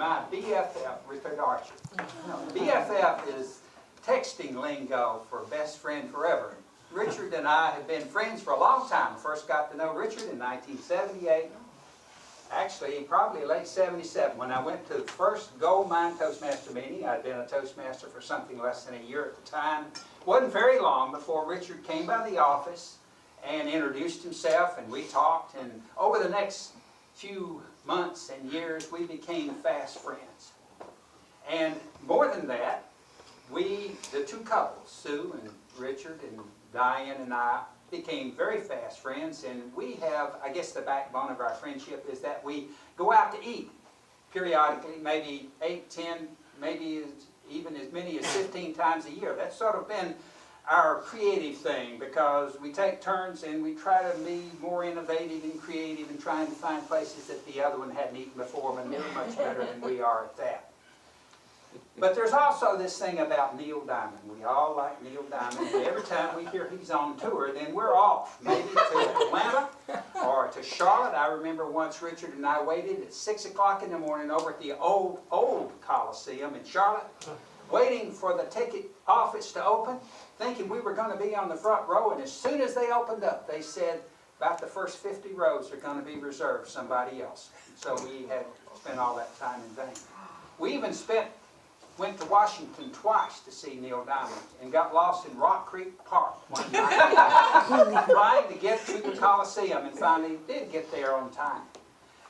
my BFF, Richard Archer. BFF is texting lingo for best friend forever. Richard and I have been friends for a long time. First got to know Richard in 1978. Actually, probably late 77, when I went to the first Gold Mine Toastmaster meeting. I'd been a Toastmaster for something less than a year at the time. It wasn't very long before Richard came by the office and introduced himself, and we talked, and over the next few months and years, we became fast friends. And more than that, the two couples, Sue and Richard and Diane and I, became very fast friends, and we have, I guess the backbone of our friendship is that we go out to eat periodically, maybe 8, 10, maybe even as many as 15 times a year. That's sort of been our creative thing, because we take turns and we try to be more innovative and creative and trying to find places that the other one hadn't eaten before, and they're much better than we are at that. But there's also this thing about Neil Diamond. We all like Neil Diamond, and every time we hear he's on tour, then we're off, maybe to Atlanta or to Charlotte. I remember once Richard and I waited at 6 o'clock in the morning over at the old Coliseum in Charlotte, waiting for the ticket office to open, thinking we were going to be on the front row, and as soon as they opened up, they said about the first 50 rows are going to be reserved for somebody else. So we had spent all that time in vain. We even went to Washington twice to see Neil Diamond and got lost in Rock Creek Park one night trying to get to the Coliseum, and finally did get there on time.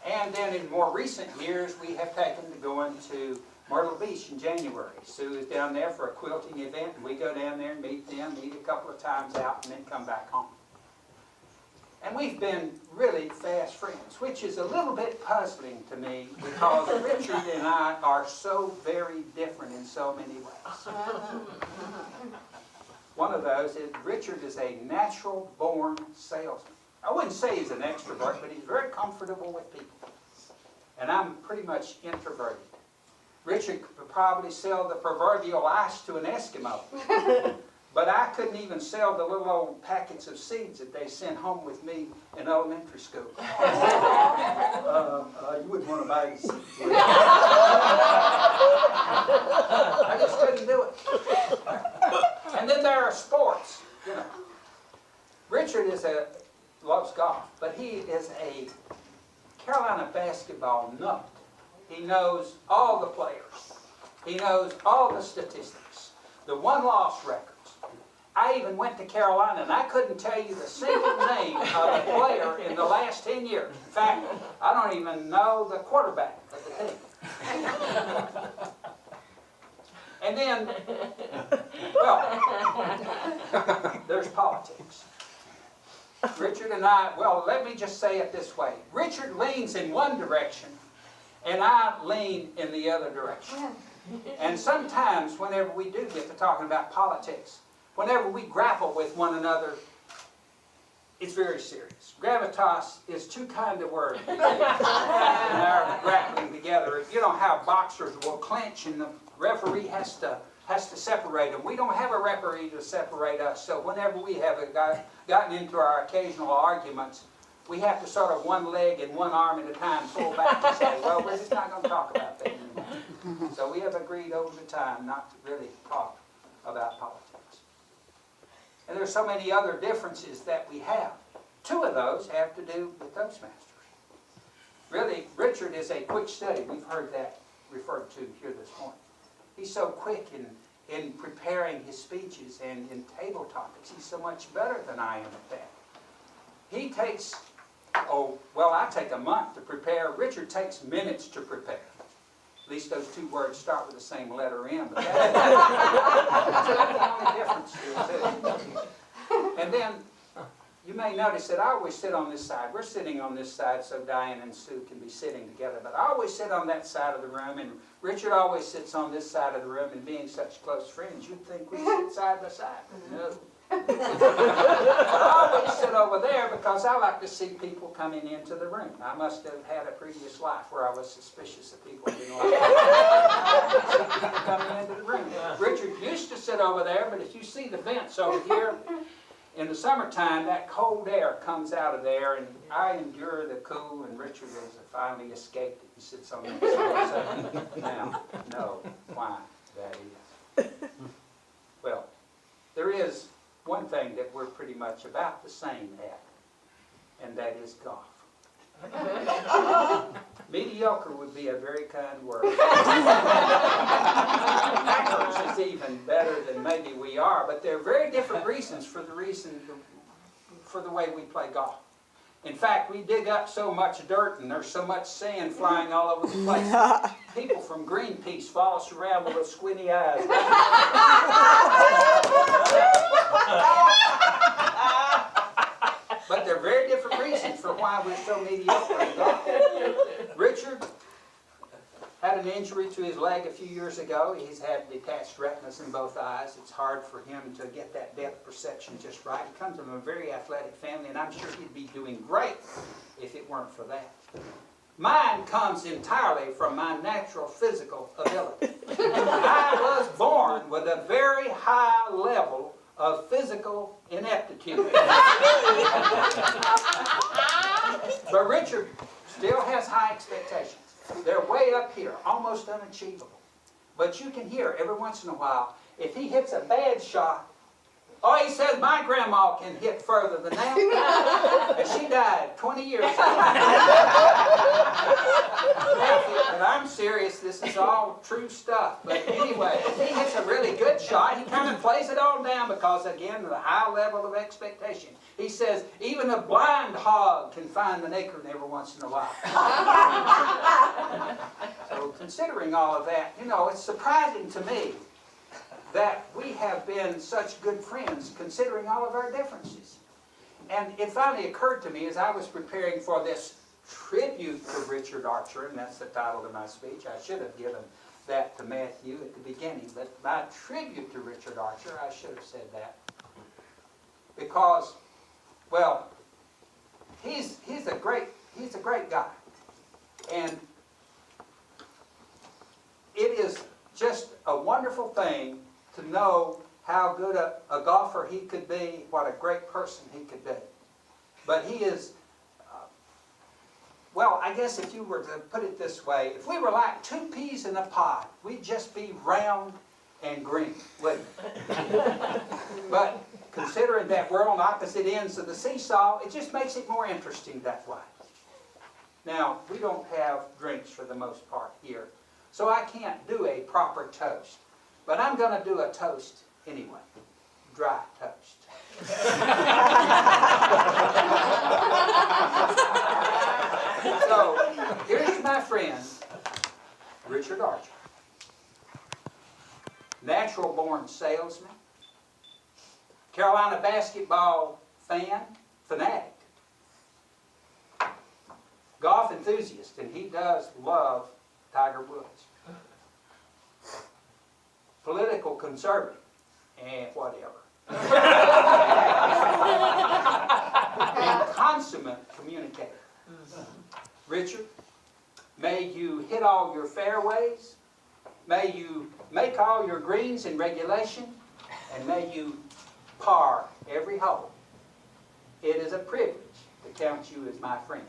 And then in more recent years, we have taken to going to Myrtle Beach in January. Sue is down there for a quilting event, and we go down there and meet them, meet a couple of times out, and then come back home. And we've been really fast friends, which is a little bit puzzling to me, because Richard and I are so very different in so many ways. One of those is Richard is a natural-born salesman. I wouldn't say he's an extrovert, but he's very comfortable with people. And I'm pretty much introverted. Richard could probably sell the proverbial ice to an Eskimo. But I couldn't even sell the little old packets of seeds that they sent home with me in elementary school. You wouldn't want to buy these seeds. I just couldn't do it. And then there are sports, you know. Richard loves golf, but he is a Carolina basketball nut. He knows all the players. He knows all the statistics, the won-loss records. I even went to Carolina, and I couldn't tell you the single name of a player in the last 10 years. In fact, I don't even know the quarterback of the team. And then, well, there's politics. Richard and I, well, let me just say it this way. Richard leans in one direction, and I lean in the other direction. And sometimes, whenever we do get to talking about politics, whenever we grapple with one another, it's very serious. Gravitas is too kind a word in our grappling together. You know how boxers will clinch and the referee has to separate them. We don't have a referee to separate us, so whenever we have gotten into our occasional arguments, we have to sort of one leg and one arm at a time pull back and say, well, we're just not going to talk about that anymore. So we have agreed over the time not to really talk about politics. And there's so many other differences that we have. Two of those have to do with Toastmasters. Really, Richard is a quick study. We've heard that referred to here this morning. He's so quick in preparing his speeches and in table topics. He's so much better than I am at that. He takes, I take a month to prepare. Richard takes minutes to prepare. At least those two words start with the same letter M, but that's the only difference here, too. And then you may notice that I always sit on this side. We're sitting on this side so Diane and Sue can be sitting together, but I always sit on that side of the room, and Richard always sits on this side of the room, and being such close friends, you'd think we sit side by side. No. I always sit over there because I like to see people coming into the room. I must have had a previous life where I was suspicious of people didn't like people coming into the room. Richard used to sit over there, but if you see the vents over here, in the summertime, that cold air comes out of there, and I endure the cool, and Richard has finally escaped it. He sits on that sofa. Now, no, why that is. Well, there is one thing that we're pretty much about the same at, and that is golf. Mediocre would be a very kind word. Average is even better than maybe we are, but there are very different reasons for the way we play golf. In fact, we dig up so much dirt and there's so much sand flying all over the place. People from Greenpeace follow us around with those squinty eyes. But there are very different reasons for why we're so mediocre at golf. Richard had an injury to his leg a few years ago. He's had detached retinas in both eyes. It's hard for him to get that depth perception just right. He comes from a very athletic family, and I'm sure he'd be doing great if it weren't for that. Mine comes entirely from my natural physical ability. I was born with a very high level of physical ineptitude. But Richard still has high expectations. They're way up here, almost unachievable. But you can hear every once in a while, if he hits a bad shot, oh, he says, my grandma can hit further than that. And she died 20 years ago. And I'm serious, this is all true stuff. But anyway, if he hits a really good shot, he kind of plays it all down because, again, the high level of expectation. He says, even a blind hog can find an acorn every once in a while. So considering all of that, you know, it's surprising to me that we have been such good friends considering all of our differences. And it finally occurred to me as I was preparing for this tribute to Richard Archer, and that's the title of my speech. I should have given that to Matthew at the beginning, but my tribute to Richard Archer, I should have said that. Because, well, he's a great guy. And it is just a wonderful thing to know how good a golfer he could be, what a great person he could be. But he is, well, I guess if you were to put it this way, if we were like two peas in a pod, we'd just be round and green, wouldn't it? But considering that we're on opposite ends of the seesaw, it just makes it more interesting that way. Now, we don't have drinks for the most part here, so I can't do a proper toast. But I'm going to do a toast anyway. Dry toast. So, here's my friend, Richard Archer. Natural-born salesman, Carolina basketball fanatic, golf enthusiast, and he does love Tiger Woods. Political conservative, and whatever. And consummate communicator. Richard, may you hit all your fairways, may you make all your greens in regulation, and may you par every hole. It is a privilege to count you as my friend.